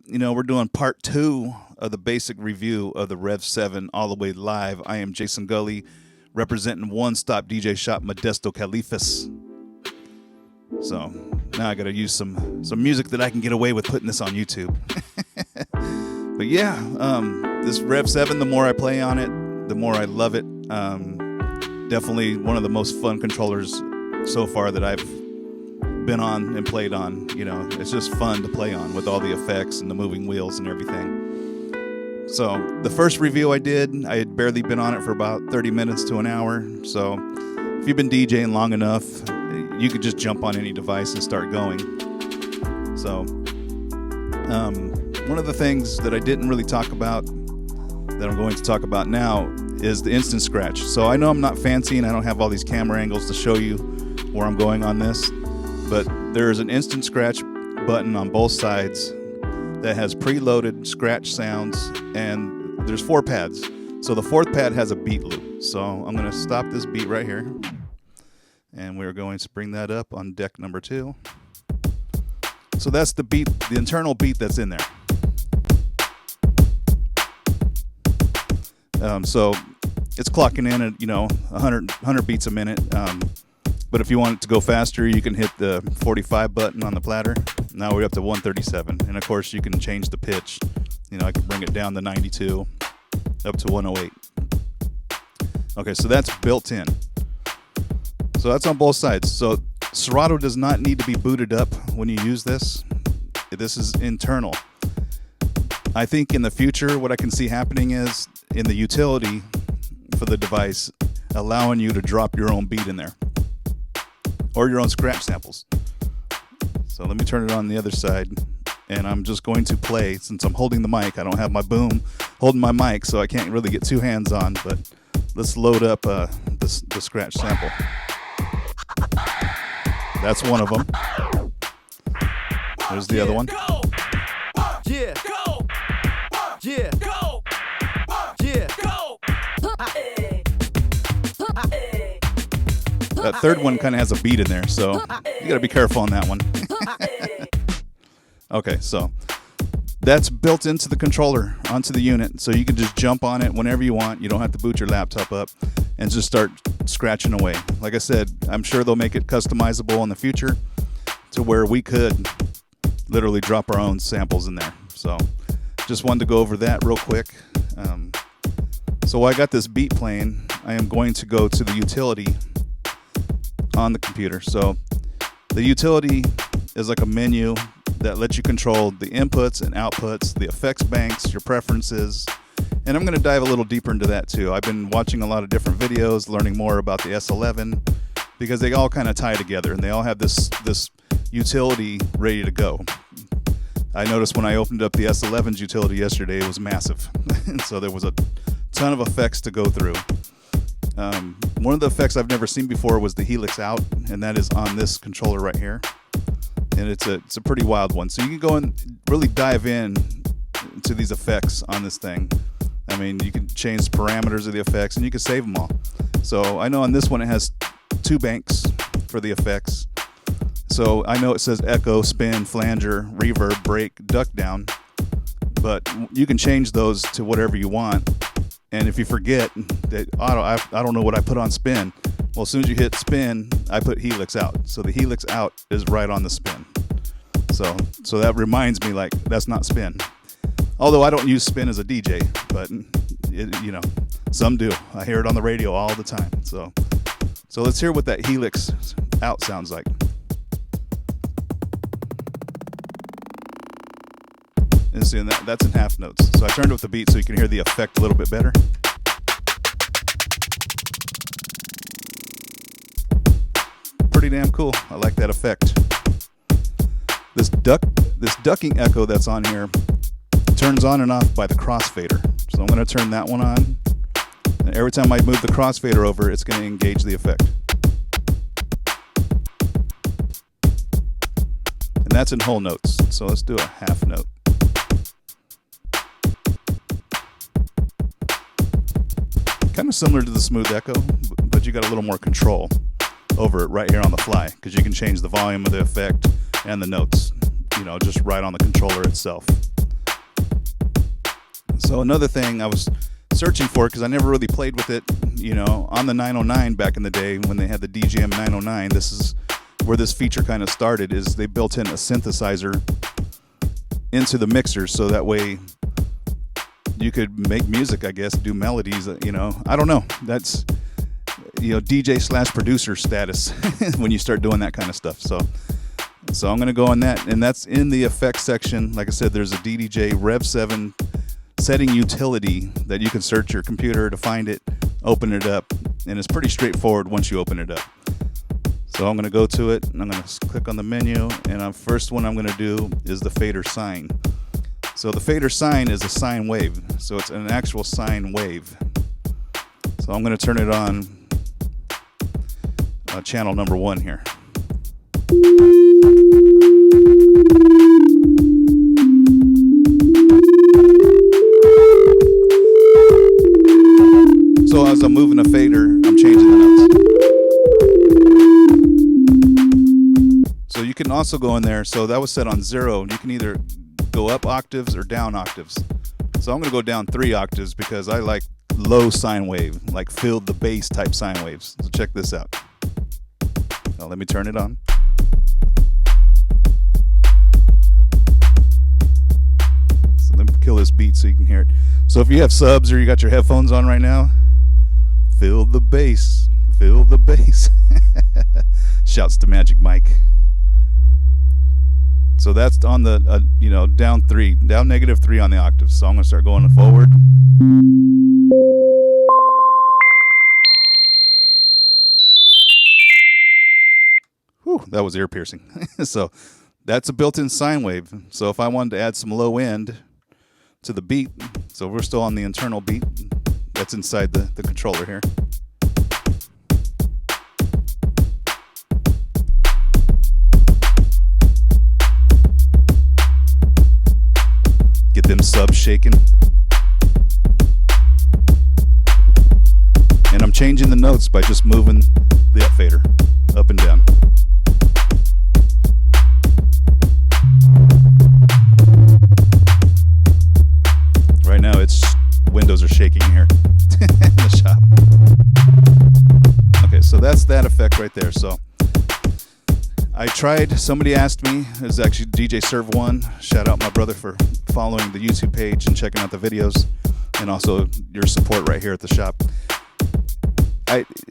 we're doing part 2 of the basic review of the Rev7 all the way live. I am Jason Gully, representing One Stop DJ Shop Modesto Califas. So now I got to use some music that I can get away with putting this on YouTube. But yeah, this Rev7, the more I play on it, the more I love it. Definitely one of the most fun controllers so far that I've been on and played on. It's just fun to play on with all the effects and the moving wheels and everything. So the first review I did, I had barely been on it for about 30 minutes to an hour. So if you've been DJing long enough, you could just jump on any device and start going. So one of the things that I didn't really talk about that I'm going to talk about now is the instant scratch. So I know I'm not fancy and I don't have all these camera angles to show you where I'm going on this, but there is an instant scratch button on both sides that has preloaded scratch sounds, and there's 4 pads. So the 4th pad has a beat loop. So I'm going to stop this beat right here, and we're going to bring that up on deck number 2. So that's the beat, the internal beat that's in there. So it's clocking in at 100 beats a minute. But if you want it to go faster, you can hit the 45 button on the platter. Now we're up to 137, and of course you can change the pitch. I can bring it down to 92, up to 108. Okay, so that's built in. So that's on both sides. So Serato does not need to be booted up when you use this. This is internal. I think in the future, what I can see happening is in the utility for the device, allowing you to drop your own beat in there or your own scratch samples. So let me turn it on the other side, and I'm just going to play. Since I'm holding the mic, I don't have my boom holding my mic, so I can't really get 2 hands on, but let's load up the scratch sample. That's one of them. There's the other one. Yeah. Yeah. Yeah. That third one kind of has a beat in there, so you got to be careful on that one. Okay, so that's built into the controller, onto the unit, so you can just jump on it whenever you want. You don't have to boot your laptop up and just start scratching away. Like I said, I'm sure they'll make it customizable in the future to where we could literally drop our own samples in there. So just wanted to go over that real quick. So while I got this beat playing, I am going to go to the utility on the computer. So the utility is like a menu that lets you control the inputs and outputs, the effects banks, your preferences, and I'm going to dive a little deeper into that too. I've been watching a lot of different videos, learning more about the S11, because they all kind of tie together and they all have this utility ready to go. I noticed when I opened up the S11's utility yesterday, it was massive. And so there was a ton of effects to go through. One of the effects I've never seen before was the Helix Out, and that is on this controller right here. And it's a pretty wild one. So you can go and really dive in to these effects on this thing. I mean, you can change the parameters of the effects, and you can save them all. So I know on this one it has 2 banks for the effects. So I know it says echo, spin, flanger, reverb, break, duck down, but you can change those to whatever you want. And if you forget that I don't know what I put on spin, well, as soon as you hit spin, I put Helix Out. So the Helix Out is right on the spin. So that reminds me, like, that's not spin. Although I don't use spin as a DJ, but some do. I hear it on the radio all the time. So let's hear what that Helix Out sounds like. And see, that's in half notes. So I turned up the beat so you can hear the effect a little bit better. Pretty damn cool. I like that effect. This ducking echo that's on here turns on and off by the crossfader. So I'm going to turn that one on. And every time I move the crossfader over, it's going to engage the effect. And that's in whole notes. So let's do a half note. Kind of similar to the smooth echo, but you got a little more control over it right here on the fly, because you can change the volume of the effect and the notes, just right on the controller itself. So another thing I was searching for, because I never really played with it, you know, on the 909 back in the day when they had the DJM 909. This is where this feature kind of started, is they built in a synthesizer into the mixer, so that way you could make music, I guess, do melodies, you know. I don't know. That's, you know, DJ/producer status when you start doing that kind of stuff. So I'm going to go on that, and that's in the effects section. Like I said, there's a DDJ-REV7 setting utility that you can search your computer to find it, open it up, and it's pretty straightforward once you open it up. So I'm going to go to it, and I'm going to click on the menu, and the first one I'm going to do is the fader sine. So the fader sine is a sine wave, so it's an actual sine wave. So I'm going to turn it on channel number 1 here. So as I'm moving the fader, I'm changing the notes. So you can also go in there, so that was set on 0. You can either go up octaves or down octaves. So I'm going to go down 3 octaves because I like low sine wave, like filled the bass type sine waves. So check this out. Now let me turn it on. So let me kill this beat so you can hear it. So if you have subs or you got your headphones on right now, feel the bass, feel the bass. Shouts to Magic Mike. So that's on the, you know, down -3 on the octaves. So I'm going to start going forward. Whew, that was ear piercing. So that's a built-in sine wave. So if I wanted to add some low end to the beat, so we're still on the internal beat that's inside the controller here. Get them subs shaking. And I'm changing the notes by just moving the up fader up and down. Right now it's windows are shaking here in the shop. Okay, so that's that effect right there. So I tried, somebody asked me, it was actually DJ Serve 1, shout out my brother for following the YouTube page and checking out the videos, and also your support right here at the shop.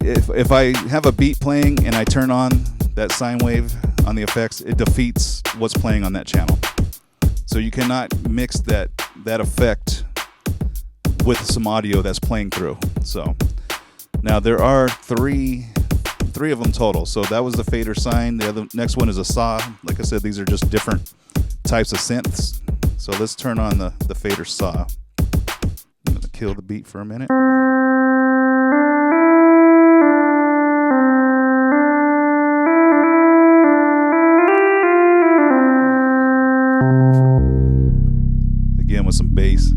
If I have a beat playing and I turn on that sine wave on the effects, it defeats what's playing on that channel. So you cannot mix that effect with some audio that's playing through. So now there are three of them total. So that was the fader sine. The other next one is a saw. Like I said, these are just different types of synths. So let's turn on the fader saw. I'm gonna kill the beat for a minute. Again with some bass.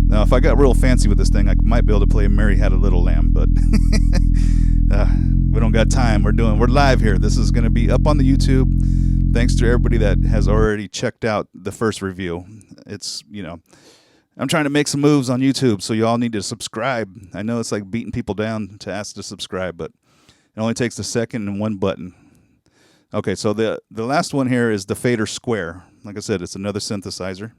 Now, if I got real fancy with this thing, I might be able to play Mary Had a Little Lamb, but we don't got time. We're live here. This is going to be up on the YouTube. Thanks to everybody that has already checked out the first review. It's, you know, I'm trying to make some moves on YouTube, so you all need to subscribe. I know it's like beating people down to ask to subscribe, but it only takes a second and one button. Okay, so the last one here is the fader square. Like I said, it's another synthesizer.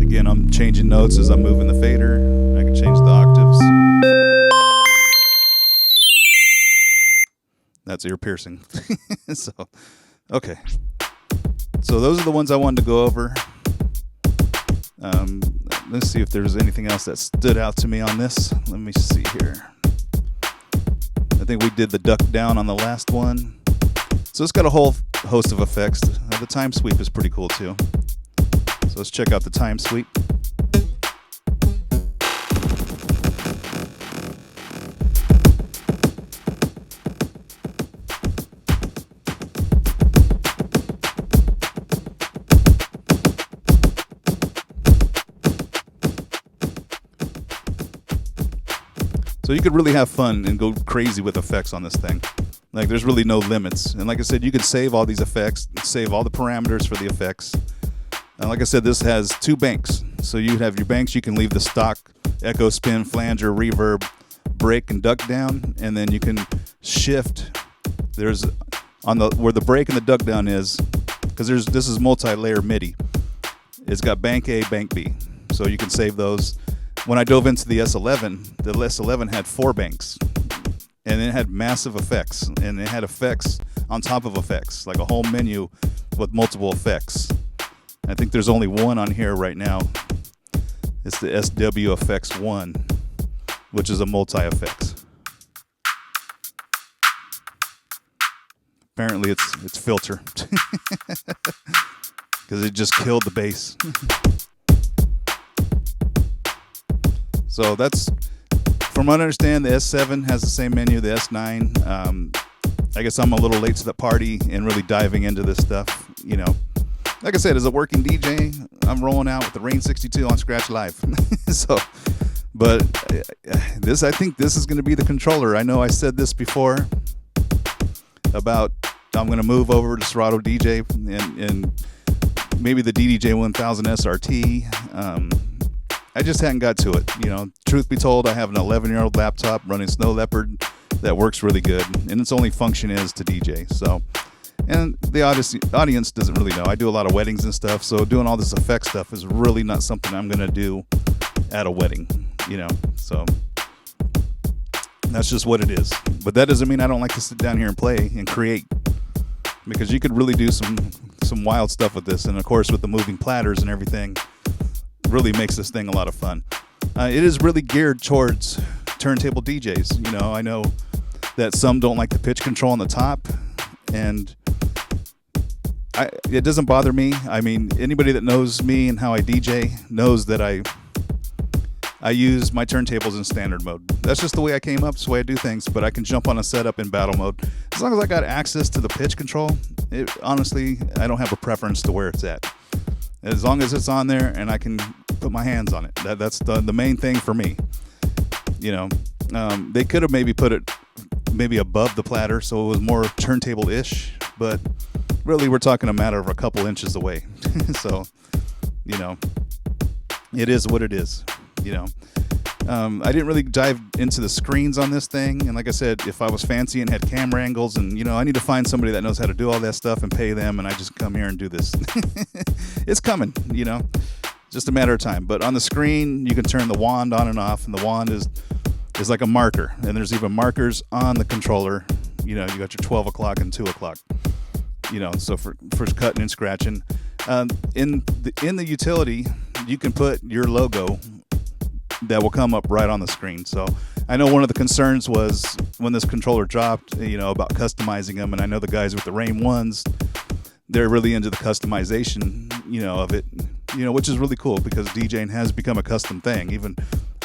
Again, I'm changing notes as I'm moving the fader. I can change the octaves. That's ear piercing. So, okay. So those are the ones I wanted to go over. Let's see if there's anything else that stood out to me on this. Let me see here. I think we did the duck down on the last one. So it's got a whole host of effects. The time sweep is pretty cool too. So let's check out the time sweep. So you could really have fun and go crazy with effects on this thing. Like, there's really no limits. And like I said, you can save all these effects, save all the parameters for the effects. And like I said, this has 2 banks. So you have your banks, you can leave the stock echo, spin, flanger, reverb, break, and duck down, and then you can shift. There's on the where the break and the duck down is, because this is multi-layer MIDI. It's got bank A, bank B, so you can save those. When I dove into the S11 had 4 banks, and it had massive effects, and it had effects on top of effects, like a whole menu with multiple effects. I think there's only one on here right now. It's the SW-FX1, which is a multi-effects. Apparently it's filter, because it just killed the bass. So that's, from what I understand, the S7 has the same menu, the S9. I guess I'm a little late to the party and really diving into this stuff, you know. Like I said, as a working DJ, I'm rolling out with the Rain 62 on Scratch Live. So, but I think this is going to be the controller. I know I said this before about I'm going to move over to Serato DJ and maybe the DDJ-1000 SRT. I just hadn't got to it. You know, truth be told, I have an 11-year-old laptop running Snow Leopard that works really good, and its only function is to DJ. So. And the audience doesn't really know. I do a lot of weddings and stuff, so doing all this effect stuff is really not something I'm going to do at a wedding, you know. So that's just what it is. But that doesn't mean I don't like to sit down here and play and create, because you could really do some wild stuff with this. And of course, with the moving platters and everything, really makes this thing a lot of fun. It is really geared towards turntable DJs. You know, I know that some don't like the pitch control on the top, and it doesn't bother me. I mean, anybody that knows me and how I DJ knows that I use my turntables in standard mode. That's just the way I came up. It's the way I do things. But I can jump on a setup in battle mode as long as I got access to the pitch control. Honestly, I don't have a preference to where it's at. As long as it's on there and I can put my hands on it. That's the main thing for me. You know, they could have maybe put it maybe above the platter so it was more turntable-ish, but really we're talking a matter of a couple inches away. So, you know, it is what it is, you know. I didn't really dive into the screens on this thing, and like I said, if I was fancy and had camera angles, and you know, I need to find somebody that knows how to do all that stuff and pay them, and I just come here and do this. It's coming, you know, just a matter of time. But on the screen, you can turn the wand on and off, and the wand is like a marker, and there's even markers on the controller. You know, you got your 12 o'clock and 2 o'clock, you know, so for cutting and scratching. In the utility, you can put your logo that will come up right on the screen. So I know one of the concerns was when this controller dropped, you know, about customizing them, and I know the guys with the Rain 1s, they're really into the customization, you know, of it, you know, which is really cool because DJing has become a custom thing. Even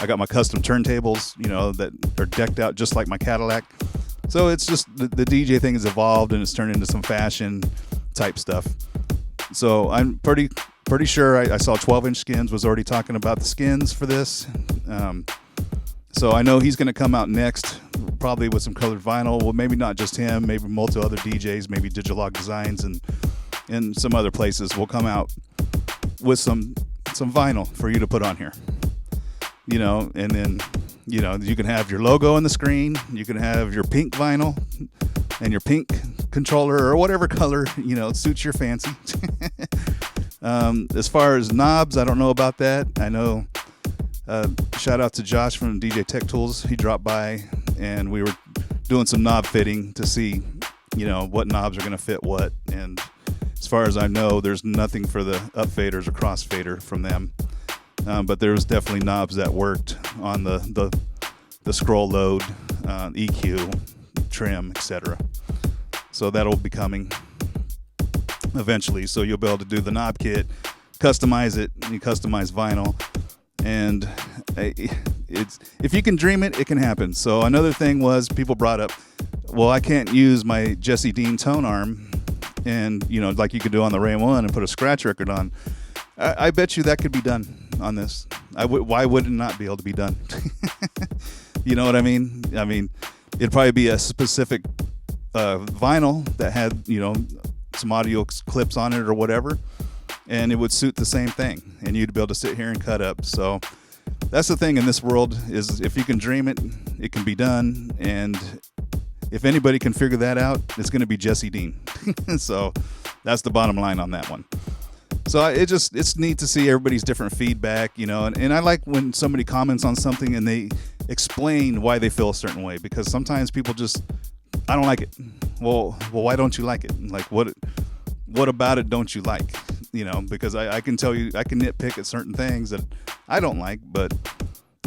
I got my custom turntables, you know, that are decked out just like my Cadillac. So it's just the DJ thing has evolved and it's turned into some fashion type stuff. So I'm pretty sure I saw 12-inch Skins was already talking about the skins for this. So I know he's going to come out next, probably with some colored vinyl. Well, maybe not just him, maybe multiple other DJs, maybe Digilog Designs and some other places will come out with some vinyl for you to put on here. You know, and then, you know, you can have your logo on the screen, you can have your pink vinyl and your pink controller or whatever color, you know, suits your fancy. As far as knobs, I don't know about that. I know, shout out to Josh from DJ Tech Tools. He dropped by and we were doing some knob fitting to see, you know, what knobs are going to fit what. And as far as I know, there's nothing for the up faders or cross fader from them. But there was definitely knobs that worked on the scroll load, EQ, trim, etc. So that'll be coming eventually. So you'll be able to do the knob kit, customize it, and you customize vinyl. And it's, if you can dream it, it can happen. So another thing was people brought up, well, I can't use my Jesse Dean tone arm and, you know, like you could do on the Ray 1 and put a scratch record on. I bet you that could be done on this. Why would it not be able to be done? You know what I mean? I mean, it'd probably be a specific vinyl that had, you know, some audio clips on it or whatever, and it would suit the same thing, and you'd be able to sit here and cut up. So that's the thing in this world, is if you can dream it, it can be done. And if anybody can figure that out, it's going to be Jesse Dean. So that's the bottom line on that one. So it's neat to see everybody's different feedback, you know, and I like when somebody comments on something and they explain why they feel a certain way, because sometimes people just, I don't like it. Well, why don't you like it? Like, what about it don't you like? You know, because I can tell you, I can nitpick at certain things that I don't like, but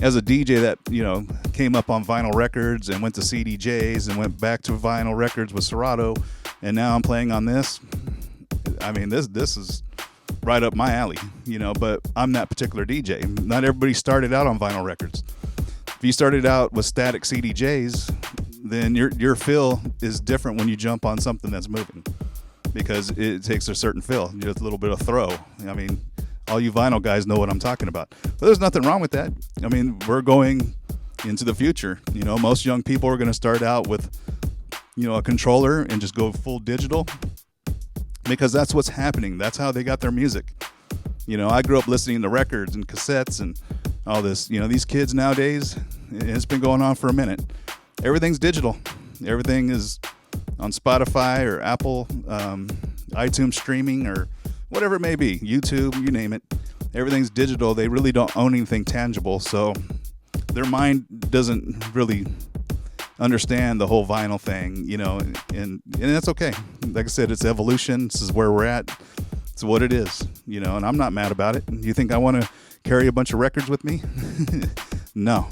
as a DJ that, you know, came up on vinyl records and went to CDJs and went back to vinyl records with Serato, and now I'm playing on this, I mean, this is right up my alley, you know, but I'm that particular DJ. Not everybody started out on vinyl records. If you started out with static CDJs, then your feel is different when you jump on something that's moving, because it takes a certain feel, just a little bit of throw. I mean, all you vinyl guys know what I'm talking about. But there's nothing wrong with that. I mean, we're going into the future. You know, most young people are going to start out with, you know, a controller and just go full digital, because that's what's happening. That's how they got their music. You know, I grew up listening to records and cassettes and all this. You know, these kids nowadays, it's been going on for a minute. Everything's digital. Everything is on Spotify or Apple, iTunes streaming, or whatever it may be, YouTube, you name it. Everything's digital. They really don't own anything tangible, so their mind doesn't really understand the whole vinyl thing, you know, and that's okay. Like I said, it's evolution. This is where we're at. It's what it is, you know, and I'm not mad about it. You think I want to carry a bunch of records with me? No.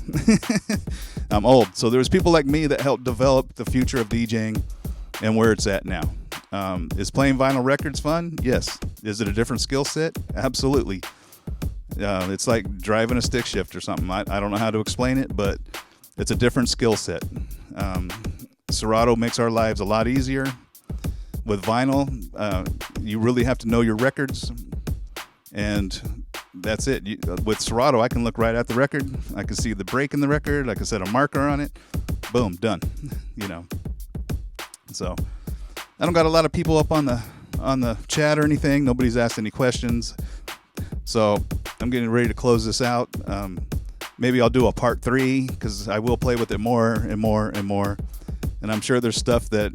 I'm old. So there's people like me that helped develop the future of DJing and where it's at now. Is playing vinyl records fun? Yes. Is it a different skill set? Absolutely. It's like driving a stick shift or something. I don't know how to explain it, but it's a different skill set. Serato makes our lives a lot easier. With vinyl, you really have to know your records, and that's it. With Serato, I can look right at the record. I can see the break in the record. I can set a marker on it. Boom, done. You know. So I don't got a lot of people up on the chat or anything. Nobody's asked any questions. So I'm getting ready to close this out. Maybe I'll do a part 3, because I will play with it more and more and more. And I'm sure there's stuff that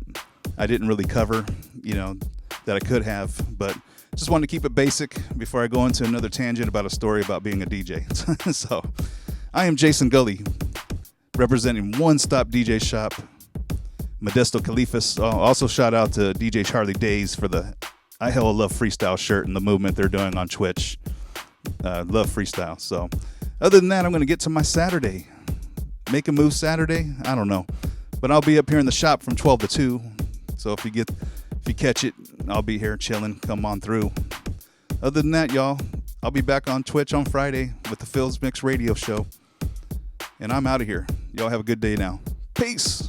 I didn't really cover, you know, that I could have. But just wanted to keep it basic before I go into another tangent about a story about being a DJ. So I am Jason Gully, representing One Stop DJ Shop, Modesto Califas. Also shout out to DJ Charlie Days for the I Hella Love Freestyle shirt and the movement they're doing on Twitch. Love freestyle. So other than that, I'm going to get to my Saturday. Make a Move Saturday? I don't know. But I'll be up here in the shop from 12 to 2. So if you catch it, I'll be here chilling. Come on through. Other than that, y'all, I'll be back on Twitch on Friday with the Phil's Mix Radio Show. And I'm out of here. Y'all have a good day now. Peace.